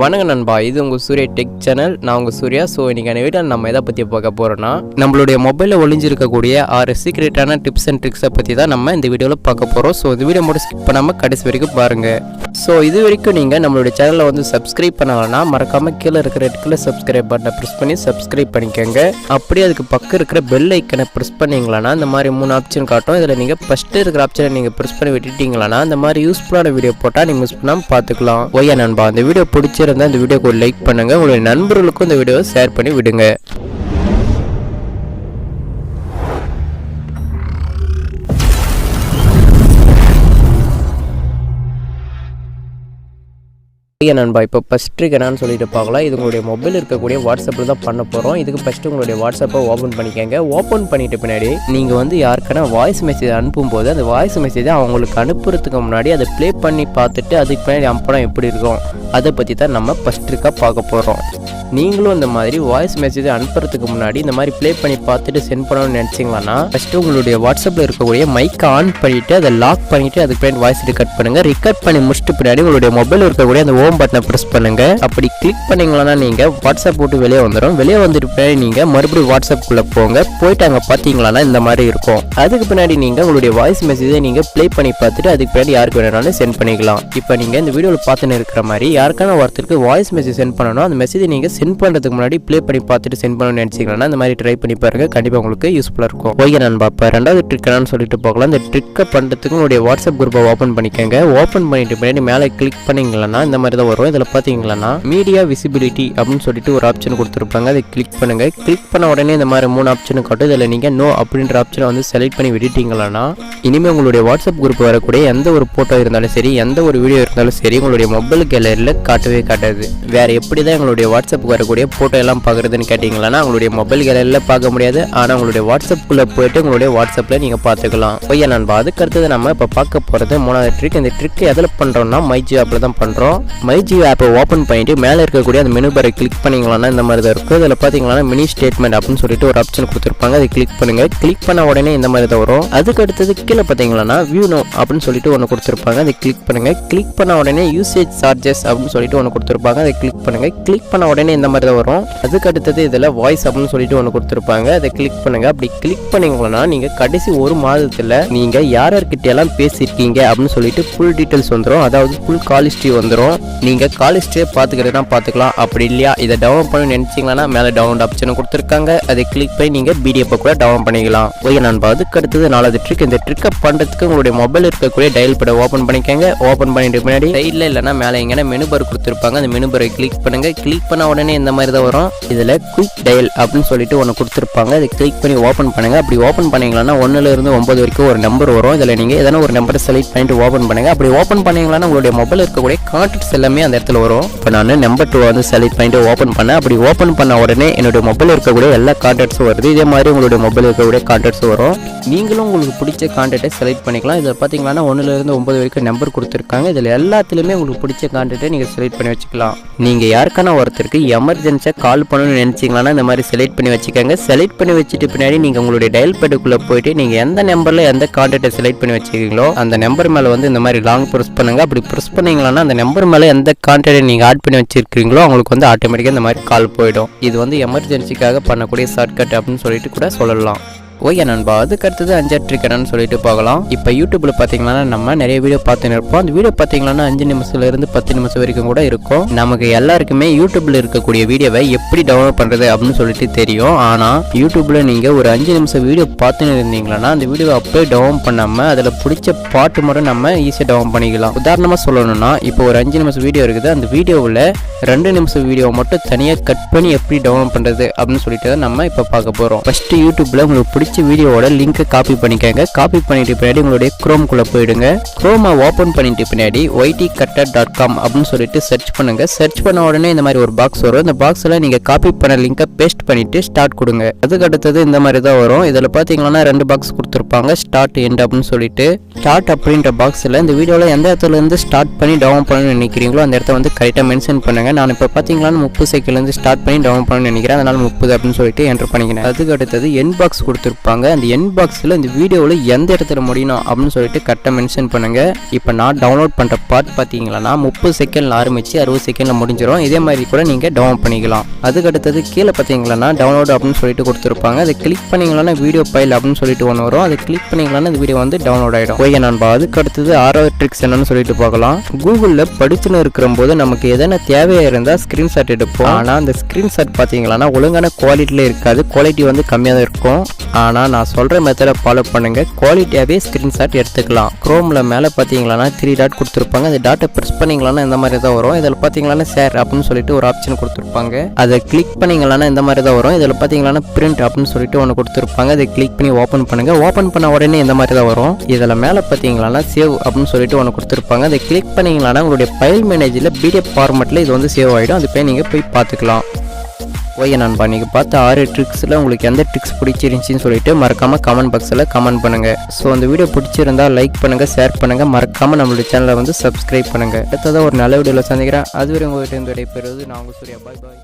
வணக்கம் நண்பா, இது உங்கள் சூர்யா டெக் சேனல். நான் உங்கள் சூர்யா. ஸோ இன்றைக்கான வீடியோவில் நம்ம எதை பற்றி பார்க்க போகிறோன்னா, நம்மளுடைய மொபைலில் ஒளிஞ்சிருக்கக்கூடிய 6 சீக்ரெட்டான டிப்ஸ் அண்ட் ட்ரிக்ஸை பற்றி தான் நம்ம இந்த வீடியோவில் பார்க்க போகிறோம். ஸோ இந்த வீடியோ மட்டும் ஸ்கிப் பண்ணாமல் கடைசி வரைக்கும் பாருங்கள். ஸோ இது வரைக்கும் நீங்கள் நம்மளுடைய சேனலில் வந்து சப்ஸ்கிரைப் பண்ணலன்னா மறக்காமல் கீழே இருக்கிற ரெட் கலர் சப்ஸ்கிரைப் பட்டனை ப்ரெஸ் பண்ணி சப்ஸ்கிரைப் பண்ணிக்கோங்க. அப்படியே அதுக்கு பக்கம் இருக்கிற பெல் ஐக்கனை ப்ரெஸ் பண்ணிங்களான்னா இந்த மாதிரி 3 ஆப்ஷன் காட்டும். இதில் நீங்கள் ஃபஸ்ட்டு இருக்கிற ஆப்ஷனை நீங்கள் ப்ரெஸ் பண்ணி விட்டுட்டீங்களான்னா இந்த மாதிரி யூஸ்ஃபுல்லான வீடியோ போட்டால் நீங்கள் மிஸ் பண்ணாமல் பார்த்துக்கலாம். ஓய்யா நண்பா, அந்த வீடியோ பிடிச்சிருந்தா இந்த வீடியோக்கு ஒரு லைக் பண்ணுங்க, உங்களுடைய நண்பர்களுக்கும் இந்த வீடியோவை ஷேர் பண்ணி விடுங்க. நண்பா, இப்போ ஃபஸ்ட் ட்ரிக் என்னன்னு சொல்லிட்டு பார்க்கலாம். இது உங்களுடைய மொபைல் இருக்கக்கூடிய வாட்ஸ்அப்பில் தான் பண்ண போகிறோம். இதுக்கு ஃபஸ்ட்டு உங்களுடைய வாட்ஸ்அப்பை ஓப்பன் பண்ணிக்கோங்க. ஓப்பன் பண்ணிட்டு பின்னாடி நீங்கள் வந்து யாருக்கான வாய்ஸ் மெசேஜ் அனுப்பும்போது அந்த வாய்ஸ் மெசேஜை அவங்களுக்கு அனுப்புறதுக்கு முன்னாடி அதை ப்ளே பண்ணி பார்த்துட்டு அதுக்கு பின்னாடி அனுப்பினா எப்படி இருக்கும் அதை பற்றி தான் நம்ம ஃபஸ்ட் ட்ரிக்காக பார்க்க போகிறோம். நீங்களும் இந்த மாதிரி வாய்ஸ் மெசேஜ் அனுப்புறதுக்கு முன்னாடி இந்த மாதிரி ப்ளே பண்ணி பார்த்துட்டு சென்ட் பண்ணணும்னு நினச்சிங்களான்னா ஃபஸ்ட்டு உங்களுடைய வாட்ஸ்அப்பில் இருக்கக்கூடிய மைக்கை ஆன் பண்ணிவிட்டு அதை லாக் பண்ணிவிட்டு அதுக்கு பின்னாடி வாய்ஸ் ரெக்கார்ட் பண்ணுங்கள். ரெக்கார்ட் பண்ணி முடிச்சுட்டு பின்னாடி உங்களுடைய மொபைல் இருக்கக்கூடிய அந்த ஹோம் பட்டனை ப்ரெஸ் பண்ணுங்க. அப்படி கிளிக் பண்ணீங்களா நீங்க வாட்ஸ்அப் போட்டு வெளியே வந்துடும். வெளியே வந்துட்டு பின்னாடி நீங்க மறுபடியும் வாட்ஸ்அப்குள்ள போங்க. போயிட்டு அங்க பாத்தீங்களா இந்த மாதிரி இருக்கும். அதுக்கு பின்னாடி நீங்க உங்களுடைய வாய்ஸ் மெசேஜை நீங்க ப்ளே பண்ணி பார்த்துட்டு அதுக்கு பின்னாடி யாருக்கு வேணாலும் சென்ட் பண்ணிக்கலாம். இப்போ நீங்க இந்த வீடியோவில் பார்த்துன்னு இருக்கிற மாதிரி யாருக்கான ஒருத்தருக்கு வாய்ஸ் மெசேஜ் சென்ட் பண்ணணும், அந்த மெசேஜை நீங்க சென்ட் பண்றதுக்கு முன்னாடி ப்ளே பண்ணி பார்த்துட்டு சென்ட் பண்ணணும்னு நினைச்சீங்கன்னா இந்த மாதிரி ட்ரை பண்ணி பாருங்க. கண்டிப்பா உங்களுக்கு யூஸ்ஃபுல்லா இருக்கும். ஓகே நண்பா, இப்போ ரெண்டாவது ட்ரிக் என்னன்னு சொல்லிட்டு பார்க்கலாம். இந்த ட்ரிக்கை பண்றதுக்கு உங்களுடைய வாட்ஸ்அப் குரூப்பை ஓப்பன் பண்ணிக்கோங்க. ஓப்பன் பண்ணிட்டு பின்னாடி மேலே கிளிக் பண்ணீங்கன்னா இந்த மாதிரி தான் வரும். இதில் பார்த்தீங்கன்னா மீடியா விசிபிலிட்டி அப்படின்னு சொல்லிட்டு ஒரு ஆப்ஷன் கொடுத்துருப்பாங்க. அதை கிளிக் பண்ணுங்க. கிளிக் பண்ண உடனே இந்த மாதிரி 3 ஆப்ஷன் காட்டும். இதில் நீங்கள் நோ அப்படின்ற ஆப்ஷனை வந்து செலக்ட் பண்ணி விட்டுட்டீங்களா இனிமேல் உங்களுடைய வாட்ஸ்அப் குரூப் வரக்கூடிய எந்த ஒரு ஃபோட்டோ இருந்தாலும் சரி, எந்த ஒரு வீடியோ இருந்தாலும் சரி, உங்களுடைய மொபைல் கேலரியில் காட்டவே காட்டாது. வேற எப்படி தான் உங்களுடைய வாட்ஸ்அப்புக்கு வரக்கூடிய ஃபோட்டோ எல்லாம் பார்க்குறதுன்னு கேட்டிங்களா உங்களுடைய மொபைல் கேலரியில் பார்க்க முடியாது. ஆனால் உங்களுடைய வாட்ஸ்அப்புக்குள்ளே போயிட்டு உங்களுடைய வாட்ஸ்அப்பில் நீங்கள் பார்த்துக்கலாம். ஓய்யா நண்பா, அதுக்கு அடுத்தது நம்ம இப்போ பார்க்க போகிறது 3வது ட்ரிக். இந்த ட்ரிக் எதில் பண்ணுறோம்னா மைஜியோ ஆப்பில் தான் பண்ணுறோம். மைஜியோ ஆப்பை ஓப்பன் பண்ணிட்டு மேலே இருக்கக்கூடிய அந்த மெனு பாரை கிளிக் பண்ணிங்களா இந்த மாதிரி தான் இருக்கும். இதில் பார்த்தீங்கன்னா மினி ஸ்டேட்மெண்ட் அப்படின்னு சொல்லிட்டு ஒரு ஆப்ஷன் கொடுத்துருப்பாங்க. அதை கிளிக் பண்ணுங்க. கிளிக் பண்ண உடனே இந்த மாதிரி தான் வரும். அதுக்கு அடுத்தது கீழே பார்த்தீங்கன்னா வியூ நோ அப்படின்னு சொல்லிட்டு ஒன்று கொடுத்துருப்பாங்க. அதை கிளிக் பண்ணுங்க. கிளிக் பண்ண உடனே யூசேஜ் சார்ஜஸ் அப்படின்னு சொல்லிட்டு ஒன்று கொடுத்துருப்பாங்க. அதை கிளிக் பண்ணுங்க. கிளிக் பண்ண உடனே இந்த மாதிரி தான் வரும். அதுக்கு அடுத்தது இதில் வாய்ஸ் அப்படின்னு சொல்லிட்டு ஒன்று கொடுத்துருப்பாங்க. அதை கிளிக் பண்ணுங்க. அப்படி கிளிக் பண்ணீங்கன்னா நீங்கள் கடைசி ஒரு மாதத்தில் நீங்கள் யார்கிட்ட எல்லாம் பேசியிருக்கீங்க அப்படின்னு சொல்லிட்டு ஃபுல் டீட்டெயில்ஸ் வந்துடும். அதாவது ஃபுல் கால் ஹிஸ்ட்ரி வந்துடும். நீங்கள் கால் ஹிஸ்ட்ரியை பார்த்துக்கிறதுனா பார்த்துக்கலாம். அப்படி இல்லையா இதை டவுன்லோட் பண்ணி நினைச்சிங்கன்னா மேலே டவுன்லோட் ஆப்ஷன் கொடுத்துருக்காங்க. அதை கிளிக் பண்ணி நீங்கள் பிடிஎஃப் கூட டவுன்லோட் பண்ணிக்கலாம். ஓகே நண்பா, அதுக்கு அடுத்தது 4வது ட்ரிக். இந்த ட்ரிக்கை பண்ணுறதுக்கு உங்களுடைய மொபைல் இருக்கக்கூடிய டயல் பட ஓப்பன் பண்ணிக்கோங்க. ஓப்பன் பண்ணிட்டு முன்னாடி சைடில் இல்லைனா மேலே எங்கன்னா மெனு பார் கொடுத்துருப்பாங்க. அந்த மெனு பாரை கிளிக் பண்ணுங்க. கிளிக் பண்ண உடனே இந்த மாதிரி தான் வரும். இதில் குயிக் டயல் அப்படின்னு சொல்லிட்டு ஒன்று கொடுத்துருப்பாங்க. அதை கிளிக் பண்ணி ஓப்பன் பண்ணுங்க. அப்படி ஓப்பன் பண்ணீங்கன்னா 1 இருந்து 9 வரைக்கும் ஒரு நம்பர் வரும். இதில் நீங்கள் எதனா ஒரு நம்பரை செலக்ட் பண்ணிட்டு ஓப்பன் பண்ணுங்க. அப்படி ஓப்பன் பண்ணீங்கன்னா உங்களுடைய மொபைல் இருக்கக்கூடிய கான்டாக்ட்ஸ் எல்லாமே அந்த இடத்துல வரும். இப்போ நான் நம்பர் 2 வந்து செலக்ட் பண்ணிட்டு ஓப்பன் பண்ணேன். அப்படி ஓப்பன் பண்ண உடனே என்னுடைய மொபைல் இருக்கக்கூடிய எல்லா கான்டாக்ட்ஸும் வருது. இதே மாதிரி உங்களுடைய மொபைல் இருக்கக்கூடிய கான்டாக்ட்ஸும் வரும். நீங்களும் உங்களுக்கு பிடிச்ச கான்டாக்டை செலக்ட் பண்ணிக்கலாம். இதில் பார்த்தீங்கன்னா 1 இருந்து 9 வரைக்கும் நம்பர் கொடுத்துருக்காங்க. இதில் எல்லாத்துலேயுமே உங்களுக்கு பிடிச்ச கான்டாக்டை நீங்கள் செலக்ட் பண்ணி வச்சுக்கலாம். நீங்கள் யாருக்கான ஒருத்தருக்கு எமர்ஜென்சியாக கால் பண்ணணும்னு நினச்சிங்கன்னா இந்த மாதிரி செலக்ட் பண்ணி வச்சுக்கோங்க. செலக்ட் பண்ணி வச்சுட்டு பின்னாடி நீங்கள் உங்களுடைய டயல் பேடுக்குள்ளே போயிட்டு நீங்கள் எந்த நம்பரில் எந்த கான்டாக்டை செலக்ட் பண்ணி வச்சுக்கீங்களோ அந்த நம்பர் மேலே வந்து இந்த மாதிரி லாங் ப்ரெஸ் பண்ணுங்க. அப்படி ப்ரெஸ் பண்ணிங்கன்னா அந்த நம்பர் மேலே எந்த கான்டாக்டை நீங்கள் ஆட் பண்ணி வச்சிருக்கீங்களோ அவங்களுக்கு வந்து ஆட்டோமேட்டிக்காக இந்த மாதிரி கால் போயிடும். இது வந்து எமர்ஜென்சிக்காக பண்ணக்கூடிய ஷார்ட்கட் அப்படின்னு சொல்லிட்டு கூட சொல்லலாம். ஓகே நண்பா, அதுக்கு அடுத்தது 5வது ட்ரிக் என்னன்னு சொல்லிட்டு பார்க்கலாம். இப்போ யூடியூப்ல பார்த்தீங்கன்னா நம்ம நிறைய வீடியோ பார்த்துன்னு இருப்போம். அந்த வீடியோ பார்த்தீங்கன்னா 5 நிமிஷத்துலேருந்து 10 நிமிஷம் வரைக்கும் கூட இருக்கும். நமக்கு எல்லாருக்குமே யூடியூப்ல இருக்கக்கூடிய வீடியோவை எப்படி டவுன்லோட் பண்ணுறது அப்படின்னு சொல்லிட்டு தெரியும். ஆனால் யூடியூப்ல நீங்கள் ஒரு 5 நிமிஷம் வீடியோ பார்த்துன்னு இருந்தீங்கன்னா அந்த வீடியோவை அப்படியே டவுன் பண்ணாமல் அதில் பிடிச்ச பாட்டு மட்டும் நம்ம ஈஸியாக டவுன் பண்ணிக்கலாம். உதாரணமாக சொல்லணும்னா இப்போ ஒரு 5 நிமிஷம் வீடியோ இருக்குது. அந்த வீடியோவில் 2 நிமிஷம் வீடியோ மட்டும் தனியாக கட் பண்ணி எப்படி டவுன்லோட் பண்ணுறது அப்படின்னு சொல்லிட்டு தான் நம்ம இப்போ பார்க்க போகிறோம். ஃபர்ஸ்ட் யூடியூப்ல உங்களுக்கு வீடியோவோட லிங்க் காப்பி பண்ணிக்கங்க. காப்பி பண்ணிட்டு பின்னாடி உங்களுடைய குரோம்குள்ள போயிடுங்க. குரோமை ஓபன் பண்ணிட்டு பின்னாடி ytcutter.com அப்படின்னு சொல்லிட்டு சர்ச் பண்ணுங்க. சர்ச் பண்ண உடனே இந்த மாதிரி ஒரு பாக்ஸ் வரும். இந்த பாக்ஸ்ல நீங்க காப்பி பண்ண லிங்கை பேஸ்ட் பண்ணிட்டு ஸ்டார்ட் கொடுங்க. அதுக்கு அடுத்தது இந்த மாதிரி தான் வரும். இதில் பார்த்தீங்கன்னா 2 பாக்ஸ் கொடுத்துருப்பாங்க, ஸ்டார்ட் எண்ட் அப்படின்னு சொல்லிட்டு. ஸ்டார்ட் அப்படின்ற பாக்ஸில் இந்த வீடியோவில் எந்த இடத்துல இருந்து ஸ்டார்ட் பண்ணி டவுன் பண்ணணும்னு நினைக்கிறீங்களோ அந்த இடத்த வந்து கரெக்டாக மென்ஷன் பண்ணுங்க. நான் இப்போ பார்த்தீங்கன்னா 30 செகண்ட்லேருந்து ஸ்டார்ட் பண்ணி டவுன் பண்ணணும்னு நினைக்கிறேன். அதனால 30 அப்படின்னு சொல்லிட்டு என்டர் பண்ணிக்கிறேன். அதுக்கு அடுத்தது என் பாக்ஸ் கொடுத்துருப்பாங்க. கொடுத்துருப்பாங்க. அந்த எண்ட் பாக்ஸில் இந்த வீடியோவில் எந்த இடத்துல முடியணும் அப்படின்னு சொல்லிட்டு கரெக்டாக மென்ஷன் பண்ணுங்கள். இப்போ நான் டவுன்லோட் பண்ணுற பார்ட் பார்த்தீங்கன்னா 30 செகண்டில் ஆரம்பித்து 60 செகண்டில் முடிஞ்சிடும். இதே மாதிரி கூட நீங்கள் டவுன்லோட் பண்ணிக்கலாம். அதுக்கு அடுத்தது கீழே பார்த்தீங்கன்னா டவுன்லோட் அப்படின்னு சொல்லிட்டு கொடுத்துருப்பாங்க. அதை கிளிக் பண்ணிங்கன்னா வீடியோ ஃபைல் அப்படின்னு சொல்லிட்டு ஒன்று வரும். அதை கிளிக் பண்ணிங்கன்னா இந்த வீடியோ வந்து டவுன்லோட் ஆகிடும். ஓகே நண்பா, அதுக்கு அடுத்தது 6வது ட்ரிக்ஸ் என்னன்னு சொல்லிட்டு பார்க்கலாம். கூகுளில் படிச்சுன்னு இருக்கிற போது நமக்கு எதனா தேவையாக இருந்தால் ஸ்க்ரீன்ஷாட் எடுப்போம். ஆனால் அந்த ஸ்க்ரீன்ஷாட் பார்த்தீங்கன்னா ஒழுங்கான குவாலிட்டியில் இருக்காது. குவாலிட்டி வந்து கம்மியாக தான் இருக்கும். ஆனால் நான் சொல்கிற மெத்தடை ஃபாலோ பண்ணுங்கள். குவாலிட்டியாகவே ஸ்க்ரீன்ஷாட் எடுத்துக்கலாம். குரோமில் மேலே பார்த்தீங்கன்னா 3 டாட் கொடுத்துருப்பாங்க. அந்த டாட்டை ப்ரெஸ் பண்ணிங்களான்னா இந்த மாதிரி தான் வரும். இதில் பார்த்தீங்கன்னா ஷேர் அப்படின்னு சொல்லிட்டு ஒரு ஆப்ஷன் கொடுத்துருப்பாங்க. அதை கிளிக் பண்ணிங்களான்னா இந்த மாதிரி தான் வரும். இதில் பார்த்தீங்கன்னா பிரிண்ட் அப்படின்னு சொல்லிட்டு ஒன்று கொடுத்துருப்பாங்க. அதை கிளிக் பண்ணி ஓப்பன் பண்ணுங்கள். ஓப்பன் பண்ண உடனே இந்த மாதிரி தான் வரும். இதில் மேலே பார்த்தீங்கன்னா சேவ் அப்படின்னு சொல்லிட்டு ஒன்று கொடுத்துருப்பாங்க. அதை கிளிக் பண்ணிங்களான்னா உங்களுடைய ஃபைல் மேனேஜரில் பிடிஎஃப் ஃபார்மெட்டில் இது வந்து சேவ் ஆகிடும். அது போய் நீங்கள் போய் பார்த்துக்கலாம். ஓகே நண்பா, நீங்கள் பார்த்த 6 ட்ரிக்ஸில் உங்களுக்கு எந்த ட்ரிக்ஸ் பிடிச்சிருந்துச்சின்னு சொல்லிட்டு மறக்காமல் கமெண்ட் பாக்ஸில் கமெண்ட் பண்ணுங்கள். ஸோ அந்த வீடியோ பிடிச்சிருந்தால் லைக் பண்ணுங்கள், ஷேர் பண்ணுங்கள், மறக்காமல் நம்மளுடைய சேனலை வந்து சப்ஸ்கிரைப் பண்ணுங்கள். அடுத்ததாக ஒரு நல்ல வீடியோவில் சந்திக்கிறேன். அதுவரை உங்கள்கிட்ட விடைபெறுவது நான் உங்கள் சூர்யா. பாய் பாய்.